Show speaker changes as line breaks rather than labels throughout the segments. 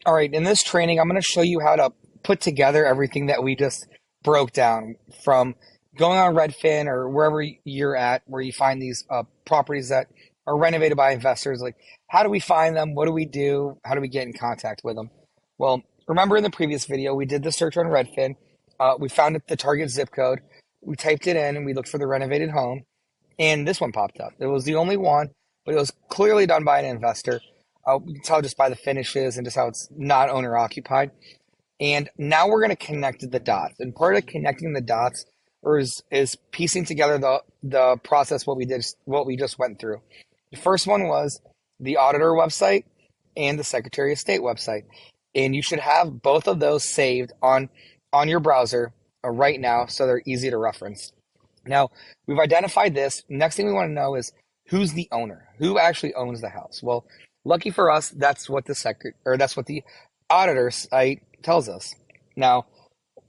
All right, in this training, I'm going to show you how to put together everything that we just broke down from going on Redfin or wherever you're at, where you find these properties that are renovated by investors. Like, how do we find them? What do we do? How do we get in contact with them? Well, remember in the previous video, we did the search on Redfin. We found the target zip code. We typed it in and we looked for the renovated home. And this one popped up. It was the only one, but it was clearly done by an investor. You can tell just by the finishes and just how it's not owner occupied. And now we're going to connect the dots. And part of connecting the dots is piecing together the process what we just went through. The first one was the auditor website and the Secretary of State website. And you should have both of those saved on your browser right now so they're easy to reference. Now, we've identified this. Next thing we want to know is who's the owner? Who actually owns the house? Well, lucky for us, that's what that's what the auditor site tells us. Now,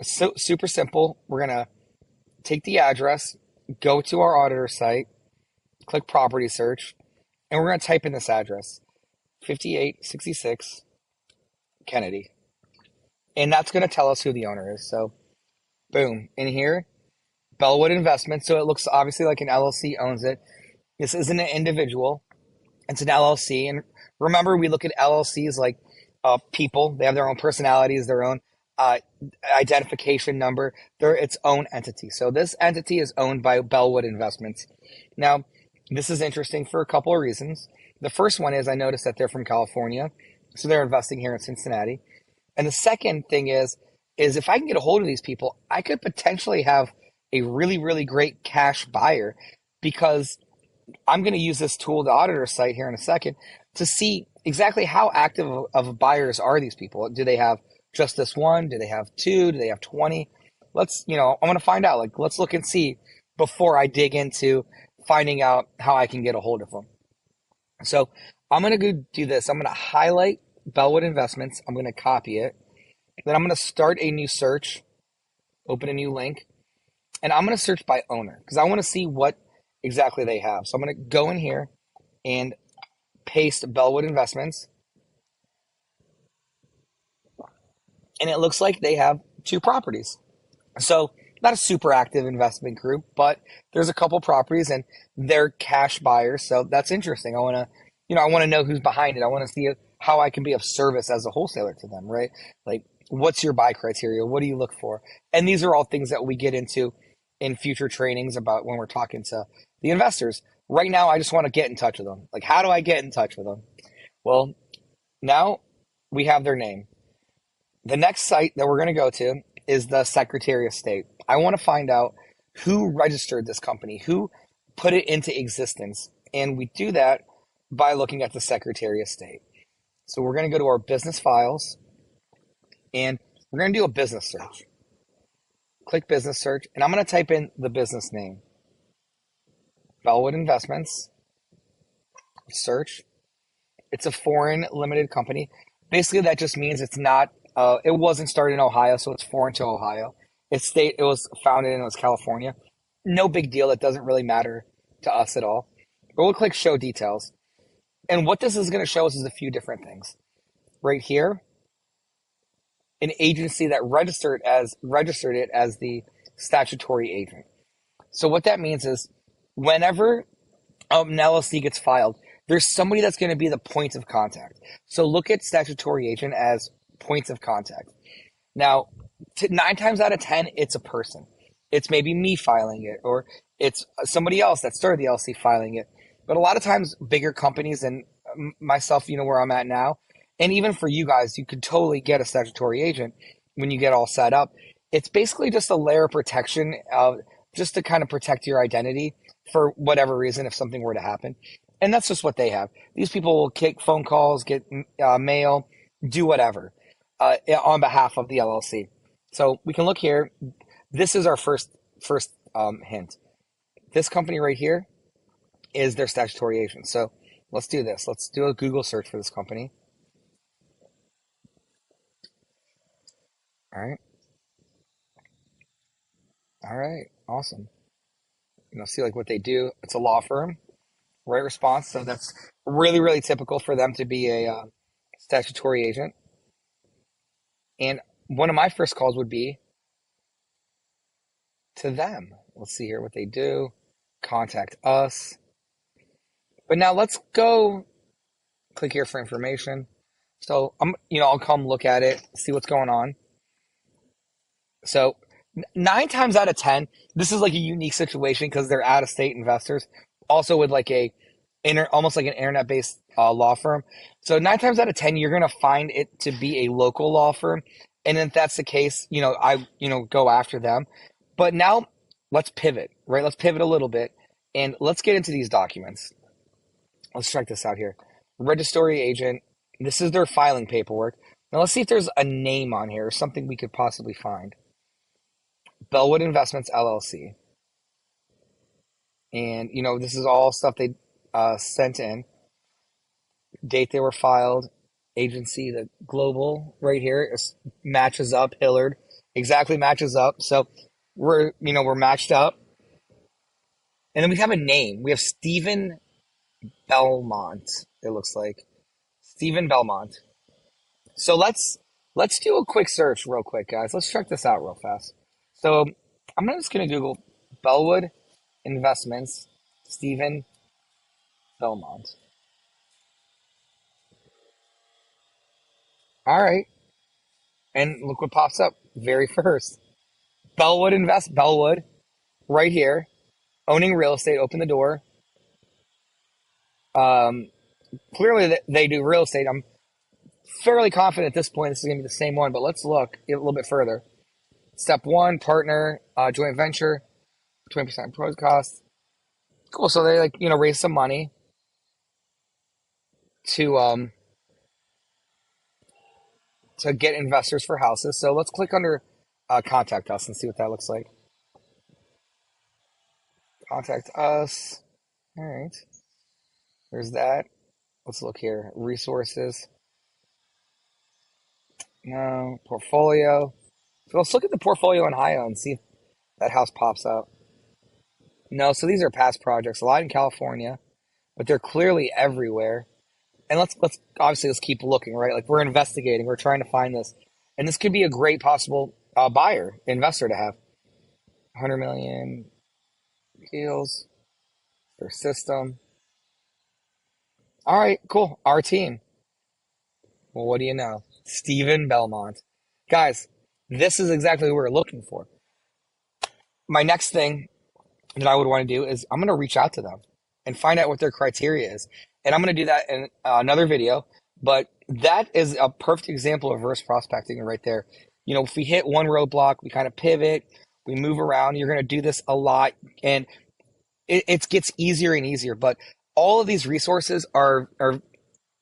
so super simple. We're going to take the address, go to our auditor site, click property search, and we're going to type in this address, 5866 Kennedy. And that's going to tell us who the owner is. So, boom, in here, Bellwood Investments. So it looks obviously like an LLC owns it. This isn't an individual. It's an LLC. And remember, we look at LLCs like people. They have their own personalities, their own uh, identification number. They're its own entity. So this entity is owned by Bellwood Investments. Now, this is interesting for a couple of reasons. The first one is I noticed that they're from California. So they're investing here in Cincinnati. And the second thing is if I can get a hold of these people, I could potentially have a really, really great cash buyer because I'm going to use this tool, the auditor site here in a second, to see exactly how active of buyers are these people. Do they have just this one? Do they have two? Do they have 20? I want to find out. Like, let's look and see before I dig into finding out how I can get a hold of them. So I'm going to go do this. I'm going to highlight Bellwood Investments. I'm going to copy it. Then I'm going to start a new search, open a new link, and I'm going to search by owner because I want to see what exactly they have. So I'm going to go in here and paste Bellwood Investments. And it looks like they have two properties. So not a super active investment group, but there's a couple properties and they're cash buyers. So that's interesting. I want to know who's behind it. I want to see how I can be of service as a wholesaler to them, right? Like, what's your buy criteria? What do you look for? And these are all things that we get into in future trainings about when we're talking to the investors. Right now, I just want to get in touch with them. Like, how do I get in touch with them? Well, now we have their name. The next site that we're going to go to is the Secretary of State. I want to find out who registered this company, who put it into existence. And we do that by looking at the Secretary of State. So we're going to go to our business files and we're going to do a business search. Click business search, and I'm going to type in the business name. Bellwood Investments. Search. It's a foreign limited company. Basically, that just means it's not, it wasn't started in Ohio, so it's foreign to Ohio. It was founded in California. No big deal. It doesn't really matter to us at all. But we'll click show details. And what this is going to show us is a few different things. Right here, an agency that registered it as the statutory agent. So what that means is whenever an LLC gets filed, there's somebody that's going to be the point of contact. So look at statutory agent as points of contact. Now, 9 times out of 10, it's a person. It's maybe me filing it, or it's somebody else that started the LLC filing it. But a lot of times, bigger companies and myself, where I'm at now, and even for you guys, you could totally get a statutory agent when you get all set up. It's basically just a layer of protection, just to kind of protect your identity for whatever reason if something were to happen. And that's just what they have. These people will take phone calls, get mail, do whatever on behalf of the LLC. So we can look here. This is our first hint. This company right here is their statutory agent. So let's do this. Let's do a Google search for this company. All right. All right. Awesome. See like what they do. It's a law firm, right response. So that's really, really typical for them to be a statutory agent. And one of my first calls would be to them. Let's see here what they do. Contact us. But now let's go click here for information. So I'll come look at it, see what's going on. So 9 times out of 10, this is like a unique situation because they're out of state investors, also with like almost like an internet based law firm. So 9 times out of 10, you're going to find it to be a local law firm. And if that's the case, I go after them. But now let's pivot, right? Let's pivot a little bit and let's get into these documents. Let's check this out here. Registry agent. This is their filing paperwork. Now let's see if there's a name on here or something we could possibly find. Bellwood Investments LLC. And, this is all stuff they sent in. Date they were filed. Agency, the global right here matches up. Hillard exactly matches up. So we're matched up. And then we have a name. We have Stephen Belmont, it looks like. Stephen Belmont. So let's do a quick search real quick, guys. Let's check this out real fast. So I'm just going to Google Bellwood Investments, Stephen Belmont. All right. And look what pops up very first. Bellwood, right here. Owning real estate, open the door. Clearly they do real estate. I'm fairly confident at this point this is going to be the same one, but let's look a little bit further. Step 1, partner, joint venture, 20% pro cost. Cool. So they raise some money to get investors for houses. So let's click under contact us and see what that looks like. Contact us. All right. There's that. Let's look here. Resources. No. Portfolio. So let's look at the portfolio in Ohio and see if that house pops up. No, so these are past projects, a lot in California, but they're clearly everywhere. And let's keep looking, right? Like we're investigating, we're trying to find this, and this could be a great possible investor to have. 100 million deals, their system. All right, cool. Our team. Well, what do you know? Stephen Belmont. Guys, this is exactly what we're looking for. My next thing that I would want to do is I'm going to reach out to them and find out what their criteria is. And I'm going to do that in another video. But that is a perfect example of reverse prospecting right there. If we hit one roadblock, we kind of pivot, we move around. You're going to do this a lot. And it gets easier and easier. But all of these resources are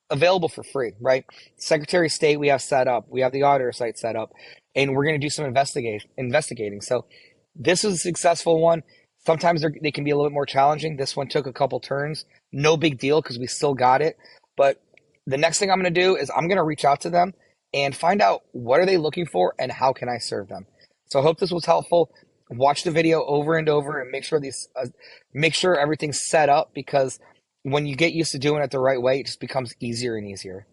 available for free, right? Secretary of State we have set up. We have the auditor site set up. And we're going to do some investigating. So this was a successful one. Sometimes they can be a little bit more challenging. This one took a couple turns. No big deal because we still got it. But the next thing I'm going to do is I'm going to reach out to them and find out what are they looking for and how can I serve them. So I hope this was helpful. Watch the video over and over and make sure everything's set up, because when you get used to doing it the right way, it just becomes easier and easier.